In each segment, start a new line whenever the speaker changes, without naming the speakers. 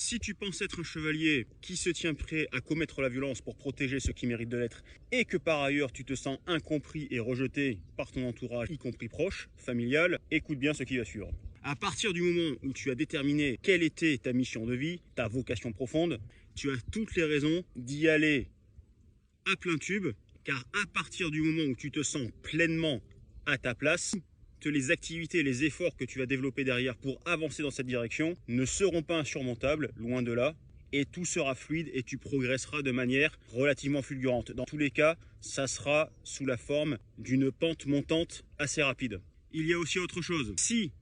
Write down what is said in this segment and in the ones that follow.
Si tu penses être un chevalier qui se tient prêt à commettre la violence pour protéger ceux qui méritent de l'être, et que par ailleurs tu te sens incompris et rejeté par ton entourage, y compris proche, familial, écoute bien ce qui va suivre. À partir du moment où tu as déterminé quelle était ta mission de vie, ta vocation profonde, tu as toutes les raisons d'y aller à plein tube, car à partir du moment où tu te sens pleinement à ta place, les activités et les efforts que tu vas développer derrière pour avancer dans cette direction ne seront pas insurmontables, loin de là, et tout sera fluide et tu progresseras de manière relativement fulgurante. Dans tous les cas, ça sera sous la forme d'une pente montante assez rapide. Il y a aussi autre chose. Si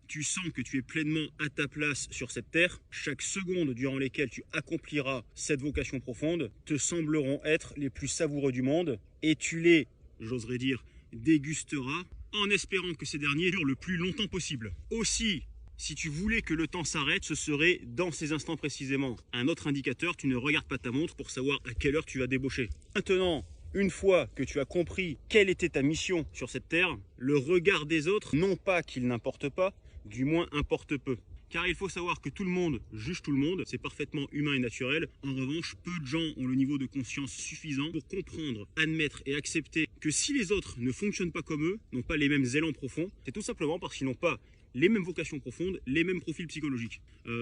tu sens que tu es pleinement à ta place sur cette terre, chaque seconde durant lesquelles tu accompliras cette vocation profonde te sembleront être les plus savoureux du monde et tu les, j'oserais dire, dégusteras en espérant que ces derniers durent le plus longtemps possible. Aussi, si tu voulais que le temps s'arrête, ce serait dans ces instants précisément. Un autre indicateur, tu ne regardes pas ta montre pour savoir à quelle heure tu vas débaucher. Maintenant, une fois que tu as compris quelle était ta mission sur cette terre, le regard des autres, non pas qu'il n'importe pas, du moins importe peu. Car il faut savoir que tout le monde juge tout le monde, c'est parfaitement humain et naturel. En revanche, peu de gens ont le niveau de conscience suffisant pour comprendre, admettre et accepter que si les autres ne fonctionnent pas comme eux, n'ont pas les mêmes élans profonds, c'est tout simplement parce qu'ils n'ont pas les mêmes vocations profondes, les mêmes profils psychologiques.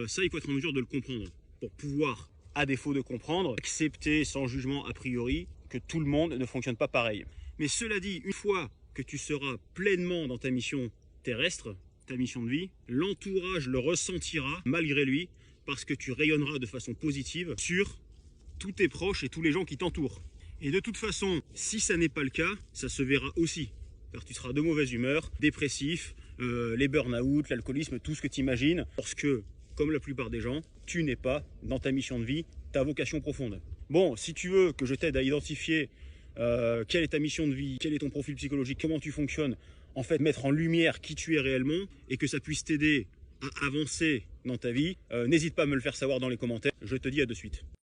Ça, il faut être en mesure de le comprendre pour pouvoir, à défaut de comprendre, accepter sans jugement a priori que tout le monde ne fonctionne pas pareil. Mais cela dit, une fois que tu seras pleinement dans ta mission terrestre, ta mission de vie, l'entourage le ressentira malgré lui parce que tu rayonneras de façon positive sur tous tes proches et tous les gens qui t'entourent. Et de toute façon, si ça n'est pas le cas, ça se verra aussi car tu seras de mauvaise humeur, dépressif, les burn-out, l'alcoolisme, tout ce que tu imagines parce que, comme la plupart des gens, tu n'es pas dans ta mission de vie, ta vocation profonde. Bon, si tu veux que je t'aide à identifier quelle est ta mission de vie, quel est ton profil psychologique, comment tu fonctionnes, en fait, mettre en lumière qui tu es réellement et que ça puisse t'aider à avancer dans ta vie, n'hésite pas à me le faire savoir dans les commentaires. Je te dis à de suite.